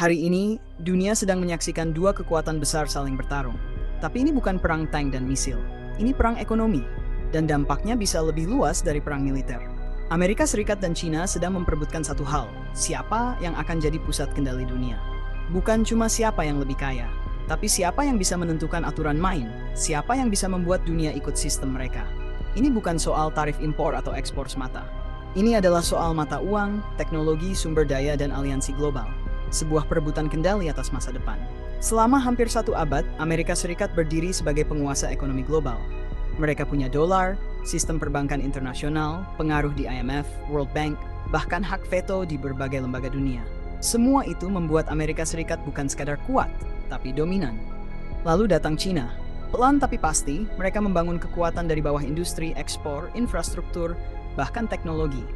Hari ini, dunia sedang menyaksikan dua kekuatan besar saling bertarung. Tapi ini bukan perang tank dan misil. Ini perang ekonomi. Dan dampaknya bisa lebih luas dari perang militer. Amerika Serikat dan China sedang memperebutkan satu hal. Siapa yang akan jadi pusat kendali dunia? Bukan cuma siapa yang lebih kaya, tapi siapa yang bisa menentukan aturan main, siapa yang bisa membuat dunia ikut sistem mereka. Ini bukan soal tarif impor atau ekspor semata. Ini adalah soal mata uang, teknologi, sumber daya, dan aliansi global. Sebuah perebutan kendali atas masa depan. Selama hampir satu abad, Amerika Serikat berdiri sebagai penguasa ekonomi global. Mereka punya dolar, sistem perbankan internasional, pengaruh di IMF, World Bank, bahkan hak veto di berbagai lembaga dunia. Semua itu membuat Amerika Serikat bukan sekadar kuat, tapi dominan. Lalu datang China. Pelan tapi pasti, mereka membangun kekuatan dari bawah industri, ekspor, infrastruktur, bahkan teknologi.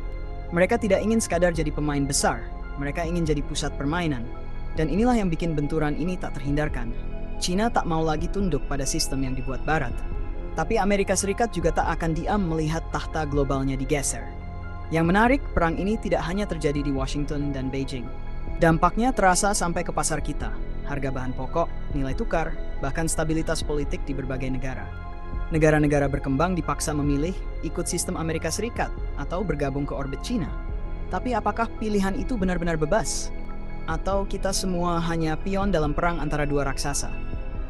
Mereka tidak ingin sekadar jadi pemain besar, mereka ingin jadi pusat permainan. Dan inilah yang bikin benturan ini tak terhindarkan. China tak mau lagi tunduk pada sistem yang dibuat Barat. Tapi Amerika Serikat juga tak akan diam melihat tahta globalnya digeser. Yang menarik, perang ini tidak hanya terjadi di Washington dan Beijing. Dampaknya terasa sampai ke pasar kita, harga bahan pokok, nilai tukar, bahkan stabilitas politik di berbagai negara. Negara-negara berkembang dipaksa memilih ikut sistem Amerika Serikat atau bergabung ke orbit China. Tapi apakah pilihan itu benar-benar bebas? Atau kita semua hanya pion dalam perang antara dua raksasa?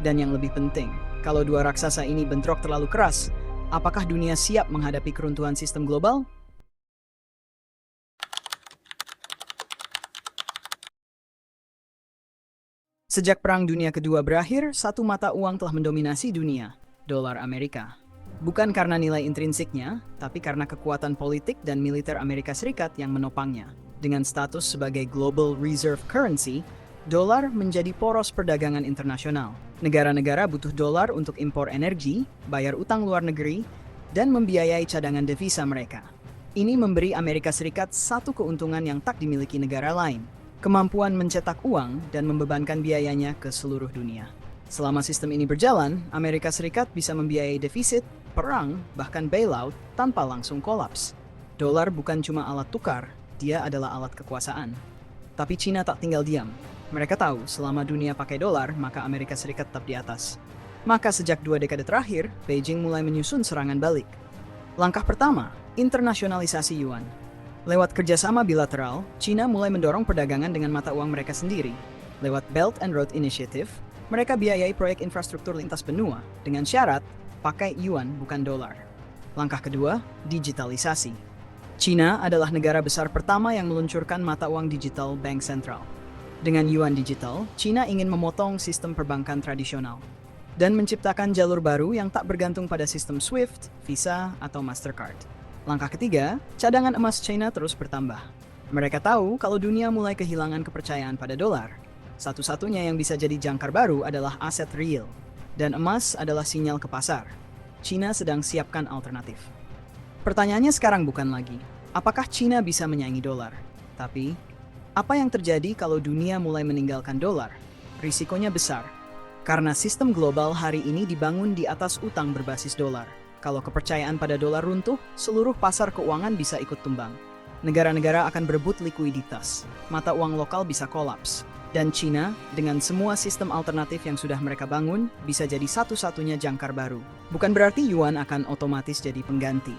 Dan yang lebih penting, kalau dua raksasa ini bentrok terlalu keras, apakah dunia siap menghadapi keruntuhan sistem global? Sejak Perang Dunia Kedua berakhir, satu mata uang telah mendominasi dunia, dolar Amerika. Bukan karena nilai intrinsiknya, tapi karena kekuatan politik dan militer Amerika Serikat yang menopangnya. Dengan status sebagai Global Reserve Currency, dolar menjadi poros perdagangan internasional. Negara-negara butuh dolar untuk impor energi, bayar utang luar negeri, dan membiayai cadangan devisa mereka. Ini memberi Amerika Serikat satu keuntungan yang tak dimiliki negara lain. Kemampuan mencetak uang dan membebankan biayanya ke seluruh dunia. Selama sistem ini berjalan, Amerika Serikat bisa membiayai defisit, perang, bahkan bailout tanpa langsung kolaps. Dolar bukan cuma alat tukar, dia adalah alat kekuasaan. Tapi China tak tinggal diam. Mereka tahu selama dunia pakai dolar, maka Amerika Serikat tetap di atas. Maka sejak 2 dekade terakhir, Beijing mulai menyusun serangan balik. Langkah pertama, internasionalisasi yuan. Lewat kerjasama bilateral, China mulai mendorong perdagangan dengan mata uang mereka sendiri. Lewat Belt and Road Initiative, mereka biayai proyek infrastruktur lintas benua dengan syarat pakai yuan bukan dolar. Langkah kedua, digitalisasi. China adalah negara besar pertama yang meluncurkan mata uang digital bank sentral. Dengan yuan digital, China ingin memotong sistem perbankan tradisional dan menciptakan jalur baru yang tak bergantung pada sistem SWIFT, Visa, atau Mastercard. Langkah ketiga, cadangan emas China terus bertambah. Mereka tahu kalau dunia mulai kehilangan kepercayaan pada dolar. Satu-satunya yang bisa jadi jangkar baru adalah aset real. Dan emas adalah sinyal ke pasar. China sedang siapkan alternatif. Pertanyaannya sekarang bukan lagi, apakah China bisa menyaingi dolar? Tapi, apa yang terjadi kalau dunia mulai meninggalkan dolar? Risikonya besar. Karena sistem global hari ini dibangun di atas utang berbasis dolar. Kalau kepercayaan pada dolar runtuh, seluruh pasar keuangan bisa ikut tumbang. Negara-negara akan berebut likuiditas, mata uang lokal bisa kolaps, dan China, dengan semua sistem alternatif yang sudah mereka bangun, bisa jadi satu-satunya jangkar baru. Bukan berarti yuan akan otomatis jadi pengganti.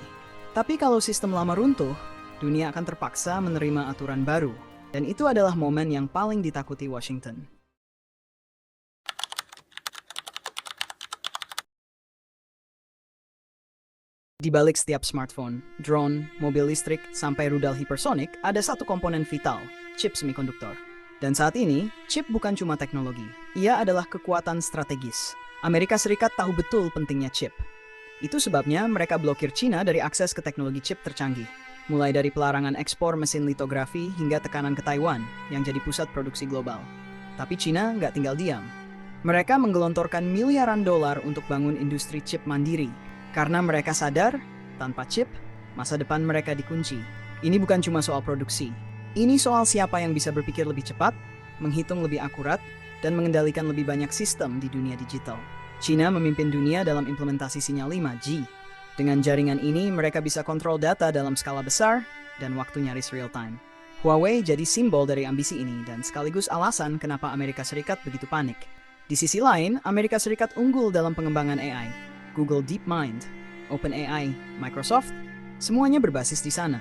Tapi kalau sistem lama runtuh, dunia akan terpaksa menerima aturan baru, dan itu adalah momen yang paling ditakuti Washington. Di balik setiap smartphone, drone, mobil listrik, sampai rudal hipersonik, ada satu komponen vital, chip semikonduktor. Dan saat ini, chip bukan cuma teknologi, ia adalah kekuatan strategis. Amerika Serikat tahu betul pentingnya chip. Itu sebabnya mereka blokir China dari akses ke teknologi chip tercanggih. Mulai dari pelarangan ekspor mesin litografi hingga tekanan ke Taiwan, yang jadi pusat produksi global. Tapi China nggak tinggal diam. Mereka menggelontorkan miliaran dolar untuk bangun industri chip mandiri. Karena mereka sadar, tanpa chip, masa depan mereka dikunci. Ini bukan cuma soal produksi. Ini soal siapa yang bisa berpikir lebih cepat, menghitung lebih akurat, dan mengendalikan lebih banyak sistem di dunia digital. China memimpin dunia dalam implementasi sinyal 5G. Dengan jaringan ini, mereka bisa kontrol data dalam skala besar dan waktu nyaris real time. Huawei jadi simbol dari ambisi ini dan sekaligus alasan kenapa Amerika Serikat begitu panik. Di sisi lain, Amerika Serikat unggul dalam pengembangan AI. Google DeepMind, OpenAI, Microsoft, semuanya berbasis di sana.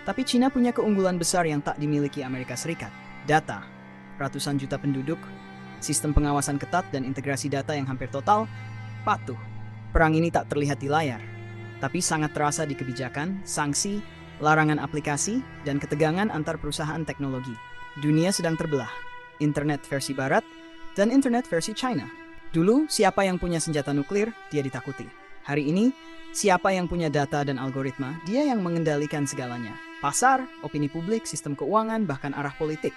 Tapi China punya keunggulan besar yang tak dimiliki Amerika Serikat. Data, ratusan juta penduduk, sistem pengawasan ketat dan integrasi data yang hampir total, patuh. Perang ini tak terlihat di layar, tapi sangat terasa di kebijakan, sanksi, larangan aplikasi, dan ketegangan antar perusahaan teknologi. Dunia sedang terbelah, internet versi barat dan internet versi China. Dulu, siapa yang punya senjata nuklir, dia ditakuti. Hari ini, siapa yang punya data dan algoritma, dia yang mengendalikan segalanya. Pasar, opini publik, sistem keuangan, bahkan arah politik.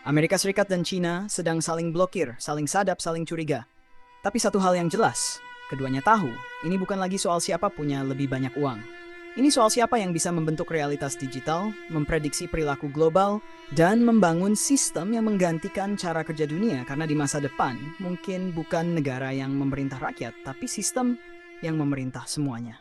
Amerika Serikat dan China sedang saling blokir, saling sadap, saling curiga. Tapi satu hal yang jelas, keduanya tahu, ini bukan lagi soal siapa punya lebih banyak uang. Ini soal siapa yang bisa membentuk realitas digital, memprediksi perilaku global, dan membangun sistem yang menggantikan cara kerja dunia. Karena di masa depan, mungkin bukan negara yang memerintah rakyat, tapi sistem yang memerintah semuanya.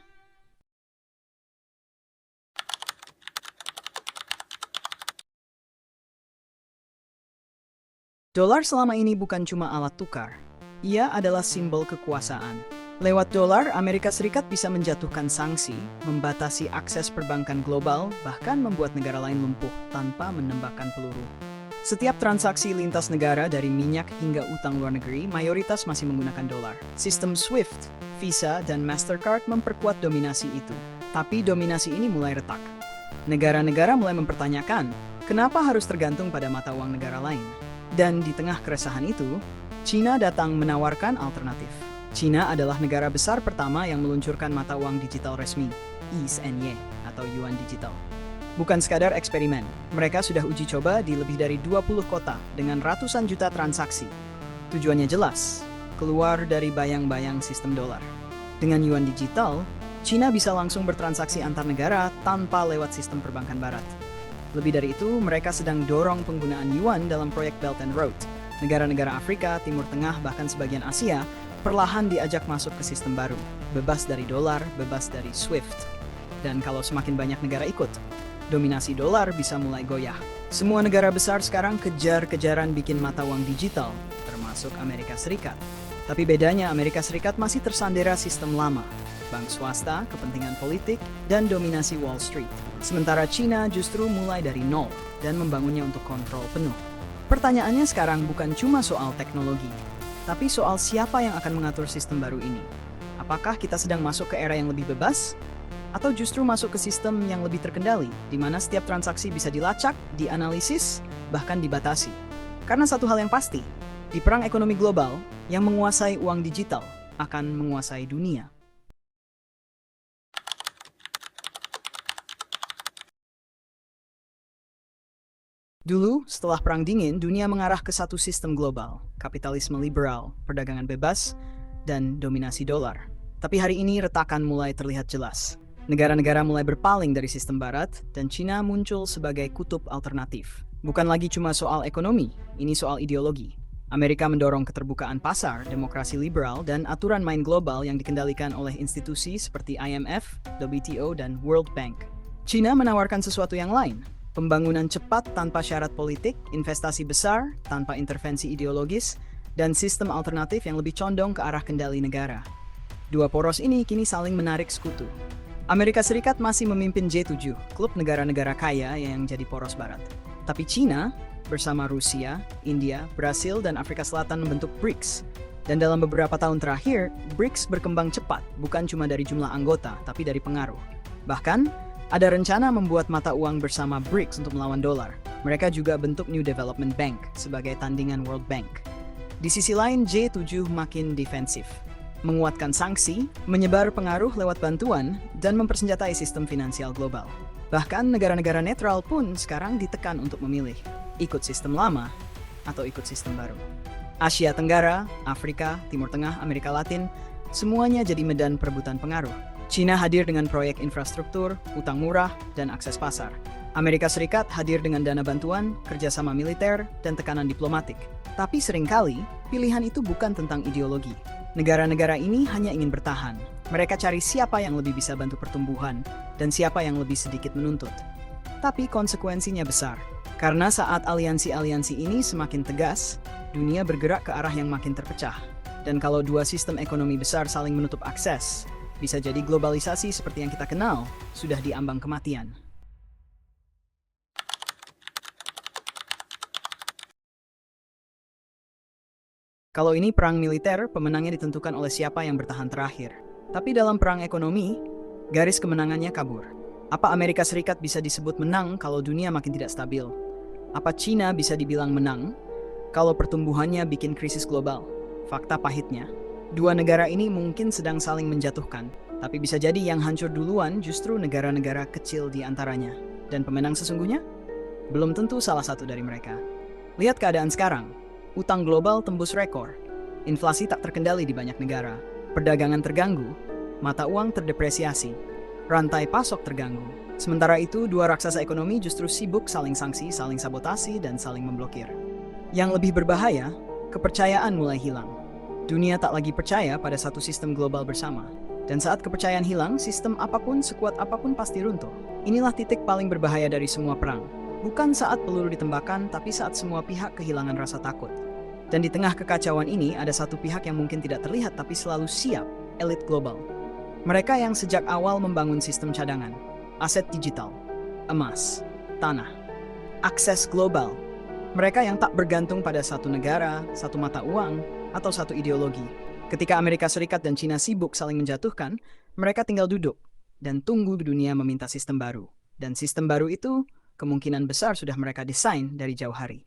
Dolar selama ini bukan cuma alat tukar, ia adalah simbol kekuasaan. Lewat dolar, Amerika Serikat bisa menjatuhkan sanksi, membatasi akses perbankan global, bahkan membuat negara lain lumpuh tanpa menembakkan peluru. Setiap transaksi lintas negara dari minyak hingga utang luar negeri mayoritas masih menggunakan dolar. Sistem SWIFT, Visa, dan Mastercard memperkuat dominasi itu. Tapi dominasi ini mulai retak. Negara-negara mulai mempertanyakan, kenapa harus tergantung pada mata uang negara lain? Dan di tengah keresahan itu, China datang menawarkan alternatif. China adalah negara besar pertama yang meluncurkan mata uang digital resmi, YI atau Yuan Digital. Bukan sekadar eksperimen, mereka sudah uji coba di lebih dari 20 kota dengan ratusan juta transaksi. Tujuannya jelas, keluar dari bayang-bayang sistem dolar. Dengan Yuan Digital, China bisa langsung bertransaksi antar negara tanpa lewat sistem perbankan barat. Lebih dari itu, mereka sedang dorong penggunaan Yuan dalam proyek Belt and Road. Negara-negara Afrika, Timur Tengah, bahkan sebagian Asia, perlahan diajak masuk ke sistem baru. Bebas dari dolar, bebas dari SWIFT. Dan kalau semakin banyak negara ikut, dominasi dolar bisa mulai goyah. Semua negara besar sekarang kejar-kejaran bikin mata uang digital, termasuk Amerika Serikat. Tapi bedanya Amerika Serikat masih tersandera sistem lama. Bank swasta, kepentingan politik, dan dominasi Wall Street. Sementara China justru mulai dari nol dan membangunnya untuk kontrol penuh. Pertanyaannya sekarang bukan cuma soal teknologi, tapi soal siapa yang akan mengatur sistem baru ini. Apakah kita sedang masuk ke era yang lebih bebas? Atau justru masuk ke sistem yang lebih terkendali, di mana setiap transaksi bisa dilacak, dianalisis, bahkan dibatasi? Karena satu hal yang pasti, di perang ekonomi global, yang menguasai uang digital akan menguasai dunia. Dulu, setelah Perang Dingin, dunia mengarah ke satu sistem global, kapitalisme liberal, perdagangan bebas, dan dominasi dolar. Tapi hari ini retakan mulai terlihat jelas. Negara-negara mulai berpaling dari sistem barat, dan China muncul sebagai kutub alternatif. Bukan lagi cuma soal ekonomi, ini soal ideologi. Amerika mendorong keterbukaan pasar, demokrasi liberal, dan aturan main global yang dikendalikan oleh institusi seperti IMF, WTO, dan World Bank. China menawarkan sesuatu yang lain. Pembangunan cepat tanpa syarat politik, investasi besar tanpa intervensi ideologis, dan sistem alternatif yang lebih condong ke arah kendali negara. Dua poros ini kini saling menarik sekutu. Amerika Serikat masih memimpin G7, klub negara-negara kaya yang jadi poros barat. Tapi China, bersama Rusia, India, Brasil, dan Afrika Selatan membentuk BRICS. Dan dalam beberapa tahun terakhir, BRICS berkembang cepat, bukan cuma dari jumlah anggota, tapi dari pengaruh. Bahkan, ada rencana membuat mata uang bersama BRICS untuk melawan dolar. Mereka juga bentuk New Development Bank sebagai tandingan World Bank. Di sisi lain, G7 makin defensif, menguatkan sanksi, menyebar pengaruh lewat bantuan, dan mempersenjatai sistem finansial global. Bahkan negara-negara netral pun sekarang ditekan untuk memilih, ikut sistem lama atau ikut sistem baru. Asia Tenggara, Afrika, Timur Tengah, Amerika Latin, semuanya jadi medan perebutan pengaruh. China hadir dengan proyek infrastruktur, utang murah, dan akses pasar. Amerika Serikat hadir dengan dana bantuan, kerjasama militer, dan tekanan diplomatik. Tapi seringkali, pilihan itu bukan tentang ideologi. Negara-negara ini hanya ingin bertahan. Mereka cari siapa yang lebih bisa bantu pertumbuhan, dan siapa yang lebih sedikit menuntut. Tapi konsekuensinya besar. Karena saat aliansi-aliansi ini semakin tegas, dunia bergerak ke arah yang makin terpecah. Dan kalau dua sistem ekonomi besar saling menutup akses, bisa jadi globalisasi seperti yang kita kenal sudah diambang kematian. Kalau ini perang militer, pemenangnya ditentukan oleh siapa yang bertahan terakhir. Tapi dalam perang ekonomi, garis kemenangannya kabur. Apa Amerika Serikat bisa disebut menang kalau dunia makin tidak stabil? Apa Cina bisa dibilang menang kalau pertumbuhannya bikin krisis global? Fakta pahitnya, dua negara ini mungkin sedang saling menjatuhkan, tapi bisa jadi yang hancur duluan justru negara-negara kecil di antaranya. Dan pemenang sesungguhnya? Belum tentu salah satu dari mereka. Lihat keadaan sekarang. Utang global tembus rekor. Inflasi tak terkendali di banyak negara. Perdagangan terganggu. Mata uang terdepresiasi. Rantai pasok terganggu. Sementara itu, dua raksasa ekonomi justru sibuk saling sanksi, saling sabotasi, dan saling memblokir. Yang lebih berbahaya, kepercayaan mulai hilang. Dunia tak lagi percaya pada satu sistem global bersama. Dan saat kepercayaan hilang, sistem apapun sekuat apapun pasti runtuh. Inilah titik paling berbahaya dari semua perang. Bukan saat peluru ditembakkan, tapi saat semua pihak kehilangan rasa takut. Dan di tengah kekacauan ini, ada satu pihak yang mungkin tidak terlihat tapi selalu siap, elit global. Mereka yang sejak awal membangun sistem cadangan, aset digital, emas, tanah, akses global. Mereka yang tak bergantung pada satu negara, satu mata uang, atau satu ideologi. Ketika Amerika Serikat dan Cina sibuk saling menjatuhkan, mereka tinggal duduk dan tunggu dunia meminta sistem baru. Dan sistem baru itu kemungkinan besar sudah mereka desain dari jauh hari.